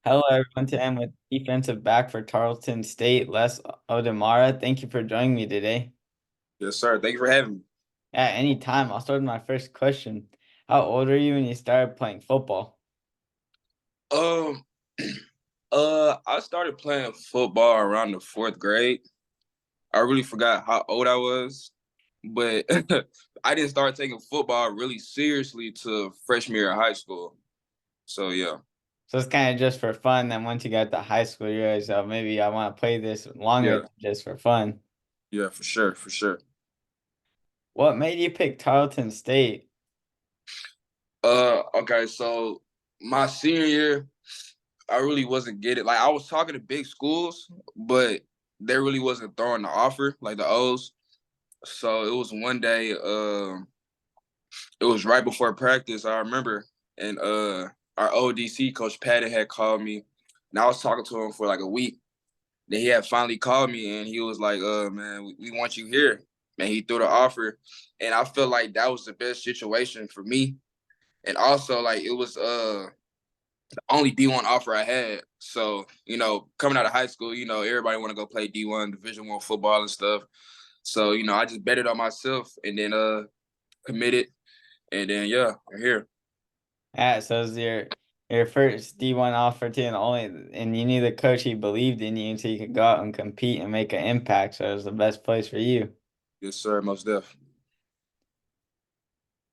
Hello, everyone. Today I'm with defensive back for Tarleton State, Les Odimara. Thank you for joining me today. Yes, sir. Thank you for having me. At any time, I'll start with my first question. How old are you when you started playing football? Um, I started playing football around the fourth grade. I really forgot how old I was, but I didn't start taking football really seriously to freshman year of high school. So yeah, So it's kind of just for fun. Then once you got to high school, you realize, oh, maybe I want to play this longer yeah, than just for fun. yeah, for sure, for sure. What made you pick Tarleton State? Okay, so my senior year, I really wasn't getting like I was talking to big schools, but they really wasn't throwing the offer like the O's. So it was one day, it was right before practice, I remember, and our ODC coach Patton had called me, and I was talking to him for like a week. Then he had finally called me, and he was like, man, we want you here." And he threw the offer, and I felt like that was the best situation for me, and also like it was the only D1 offer I had. So coming out of high school, everybody want to go play D1 Division I football and stuff. So I just betted on myself, and then committed, and then yeah, we're here. Yeah, so it was your first D1 offer too, and only, and you knew the coach, he believed in you, so you could go out and compete and make an impact. So it was the best place for you. Yes, sir, most definitely.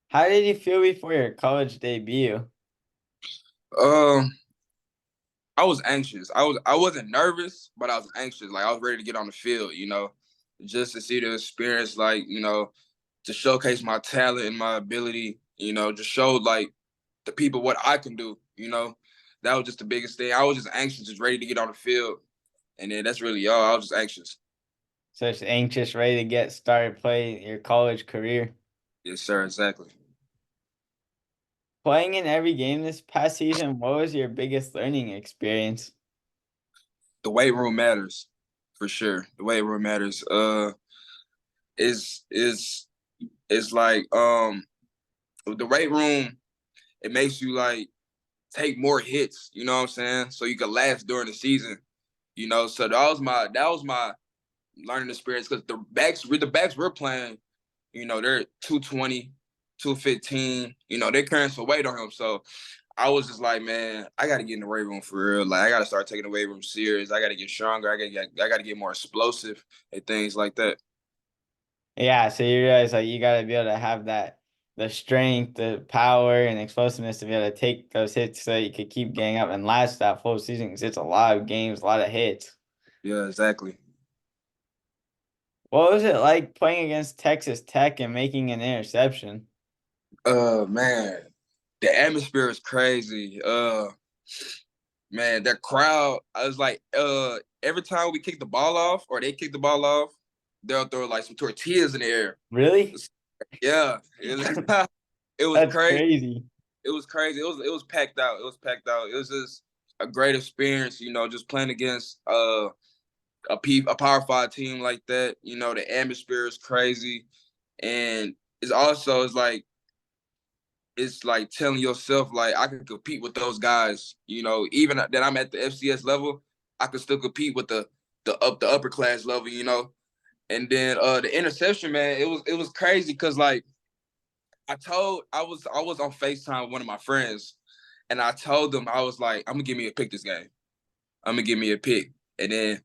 How did you feel before your college debut? Um, I was anxious. I wasn't nervous, but I was anxious. Like I was ready to get on the field, just to see the experience, like, to showcase my talent and my ability, just show like the people what I can do. That was just the biggest thing. I was just anxious, just ready to get on the field. And then that's really all. I was just anxious. So it's anxious, ready to get started playing your college career. Yes, sir, exactly. Playing in every game this past season, what was your biggest learning experience? The weight room matters for sure. The weight room matters. Is like the weight room, it makes you like take more hits, you know what I'm saying? So you can last during the season. So that was my learning experience because the backs we're playing, they're 220, 215, they're carrying some weight on him. So I was just like, man, I gotta get in the weight room for real. Like I gotta start taking the weight room serious. I gotta get stronger. I gotta get more explosive and things like that. Yeah, so you realize like you gotta be able to have the strength, the power, and explosiveness to be able to take those hits so you could keep getting up and last that full season because it's a lot of games, a lot of hits. Yeah, exactly. What was it like playing against Texas Tech and making an interception? Man, the atmosphere is crazy. Man, that crowd, I was like, every time we kick the ball off or they kick the ball off, they'll throw like some tortillas in the air. Really? Yeah, it was That's crazy. crazy. It was crazy. It was packed out. It was packed out. It was just a great experience, just playing against a Power Five team like that. The atmosphere is crazy, and it's like telling yourself like I can compete with those guys. Even that I'm at the FCS level, I can still compete with the upper class level. And then the interception, man, it was crazy because like I was on FaceTime with one of my friends, and I told them I was like, I'm gonna give me a pick this game. I'm gonna give me a pick, and then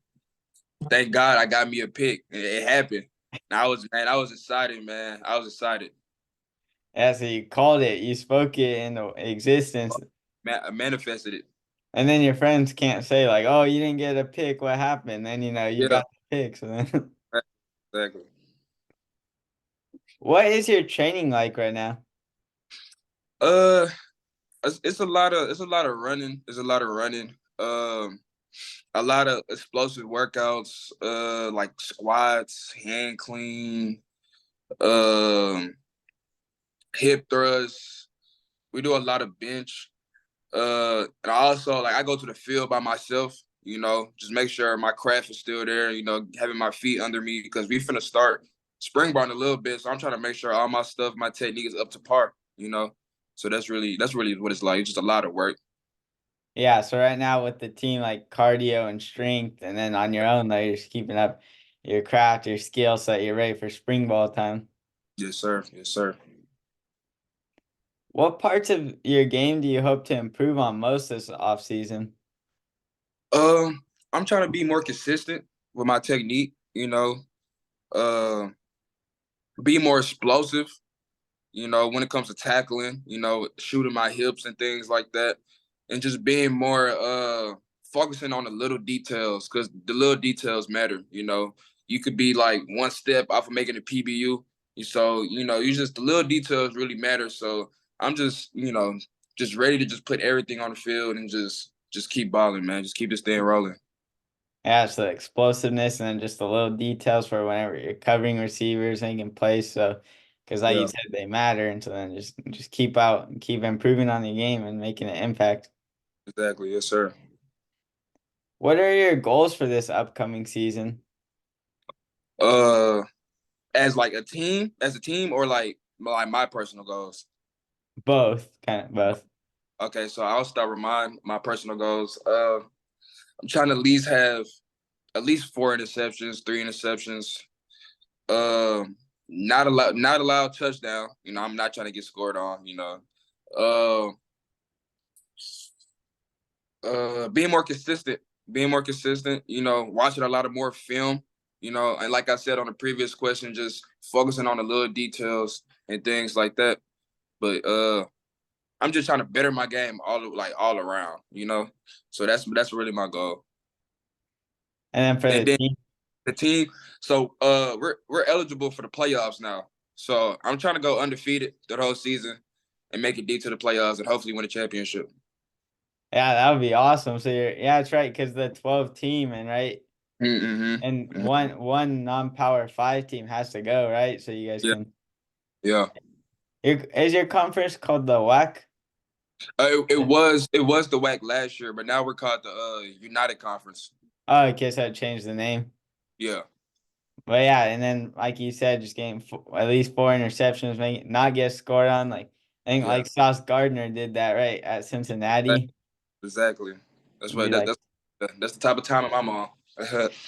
thank God I got me a pick, and it happened. And I was excited, man. I was excited. Yeah, so you called it, you spoke it into existence, I manifested it. and then your friends can't say like, "Oh, you didn't get a pick. What happened?" Then you Yeah, got the pick. So then, exactly. what is your training like right now? Uh, it's a lot of running. There's a lot of running. A lot of explosive workouts. Like squats, hand clean, um, hip thrusts. We do a lot of bench. And I also like I go to the field by myself. Just make sure my craft is still there. Having my feet under me because we finna start spring ball in a little bit. So I'm trying to make sure all my stuff, my technique is up to par. So that's really what it's like. It's just a lot of work. Yeah, so right now with the team like cardio and strength, and then on your own, like you're just keeping up your craft, your skill set, you're ready for spring ball time. Yes, sir. Yes, sir. What parts of your game do you hope to improve on most this off season? I'm trying to be more consistent with my technique. Uh, be more explosive. When it comes to tackling, shooting my hips and things like that, and just being more focusing on the little details because the little details matter. You could be like one step off of making a PBU, so you just the little details really matter. So I'm just ready to just put everything on the field and just keep balling, man. Just keep this thing rolling. Yeah, it's the explosiveness and then just the little details for whenever you're covering receivers, making plays. So, because like you Yeah, said, they matter, and so then just keep out, keep improving on your game and making an impact. exactly. Yes, sir. What are your goals for this upcoming season? Uh, as a team, or like my personal goals. Both, kind of both. Okay, so I'll start with my personal goals. I'm trying to have at least 4 interceptions, 3 interceptions. Not allowed touchdown. I'm not trying to get scored on. Uh, being more consistent, watching a lot of more film. And like I said on the previous question, just focusing on the little details and things like that. But I'm just trying to better my game all around. So that's really my goal. And then for And the then team, the team. So we're eligible for the playoffs now. So I'm trying to go undefeated the whole season and make it deep to the playoffs and hopefully win a championship. yeah, that would be awesome. So yeah, that's right, because the 12 team and right, Mm-hmm. and Mm-hmm. one non-power five team has to go, right? So you guys Yeah, can. yeah. Is your conference called the WAC? It was the WAC last year, but now we're called the United Conference. Oh, okay, so I changed the name. Yeah, But yeah, and then like you said, just getting at least 4 interceptions, making not get scored on. Like I think yeah. like Sauce Gardner did that right at Cincinnati. Exactly. That's Be what that, like, that's the type of time I'm on.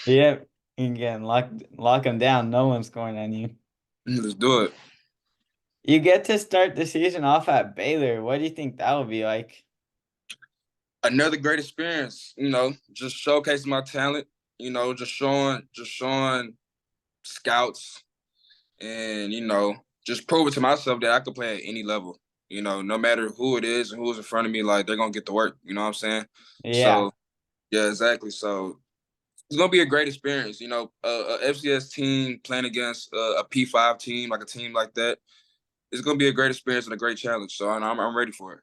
yep, you can lock them down. No one's scoring on you. Let's do it. You get to start the season off at Baylor. What do you think that will be like? Another great experience. Just showcasing my talent. Just showing scouts and just prove it to myself that I could play at any level. No matter who it is and who's in front of me, like they're gonna get to work. You know what I'm saying? Yeah. So yeah, exactly. So it's gonna be a great experience. A FCS team playing against a P5 team, like a team like that. It's gonna be a great experience and a great challenge. So I'm ready for it.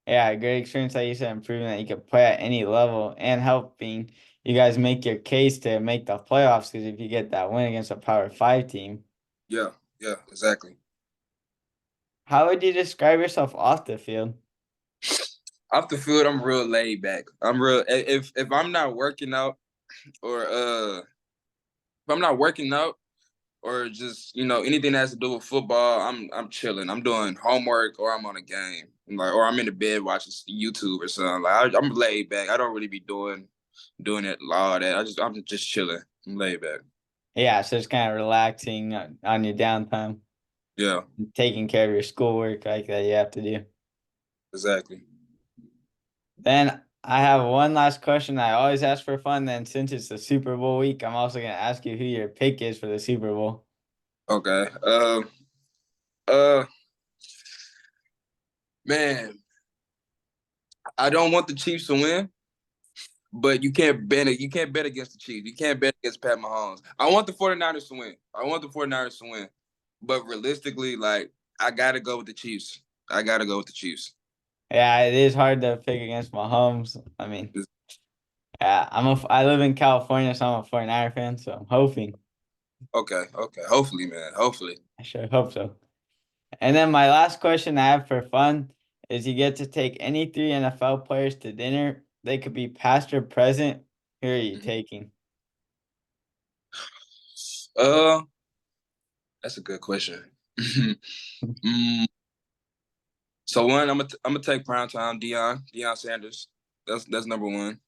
Yeah, great experience, like you said, improving that you could play at any level and helping you guys make your case to make the playoffs. Because if you get that win against a Power Five team, Yeah, yeah, exactly. how would you describe yourself off the field? Off the field, I'm real laid back. I'm real. If I'm not working out or if I'm not working out or just anything that has to do with football, I'm chilling. I'm doing homework or I'm on a game, or I'm in the bed watching YouTube or something. I'm laid back. I don't really be doing it all that. I'm just chilling. I'm laid back. Yeah, so it's kind of relaxing on your downtime, Yeah, taking care of your schoolwork like that you have to do. exactly. Then I have one last question I always ask for fun. Then since it's the Super Bowl week, I'm also gonna ask you who your pick is for the Super Bowl. Okay. Uh, man, I don't want the Chiefs to win, but you can't bet it. You can't bet against the Chiefs. You can't bet against Pat Mahomes. I want the 49ers to win. I want the 49ers to win. But realistically, like I gotta go with the Chiefs. I gotta go with the Chiefs. Yeah, it is hard to pick against Mahomes. I mean, yeah, I live in California, so I'm a 49er fan, so I'm hoping. Okay, okay. Hopefully, man. Hopefully. I sure hope so. And then my last question I have for fun is you get to take any three NFL players to dinner. They could be past or present. Who are you Mhm. taking? Uh, that's a good question. Mm, so one, I'm gonna take prime time, Deion Sanders. That's number one.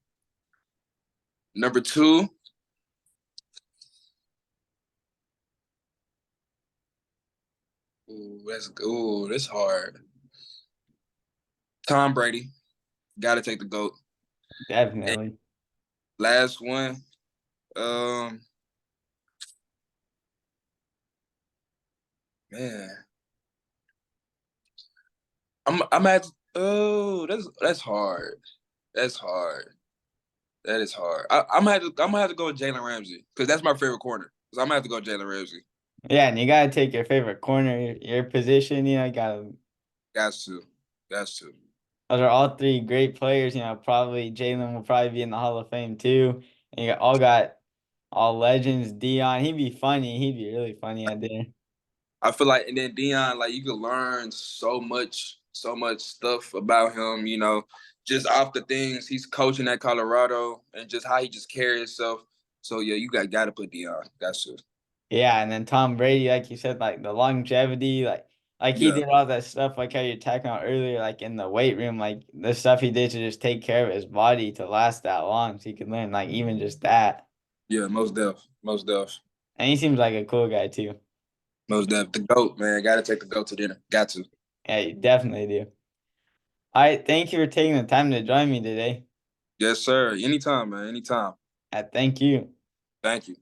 Number two, that's hard. Tom Brady, got to take the GOAT. And Definitely. last one, um, man, I'm at. Oh, that's hard. That's hard. That is hard. I'm gonna have to go with Jalen Ramsey because that's my favorite corner. So I'm gonna have to go with Jalen Ramsey. Yeah, and you gotta take your favorite corner, your position. You gotta. Got to, got to. Those are all three great players. Probably Jalen will probably be in the Hall of Fame too. And got all legends. Dion, he'd be funny. He'd be really funny out there. I feel like, and then Dion, like you could learn so much stuff about him. Just off the things he's coaching at Colorado and just how he just carries himself. So yeah, you got to put Dion. Got to. Yeah, and then Tom Brady, like you said, like the longevity, like he Yeah, did all that stuff, like how you're talking about earlier, like in the weight room, like the stuff he did to just take care of his body to last that long, so he could learn like even just that. yeah, most def, And he seems like a cool guy too. most def. The goat, man. Got to take the goat to dinner. Got to. Yeah, you definitely do. All right, thank you for taking the time to join me today. Yes, sir. Anytime, man. Anytime. Thank you. Thank you.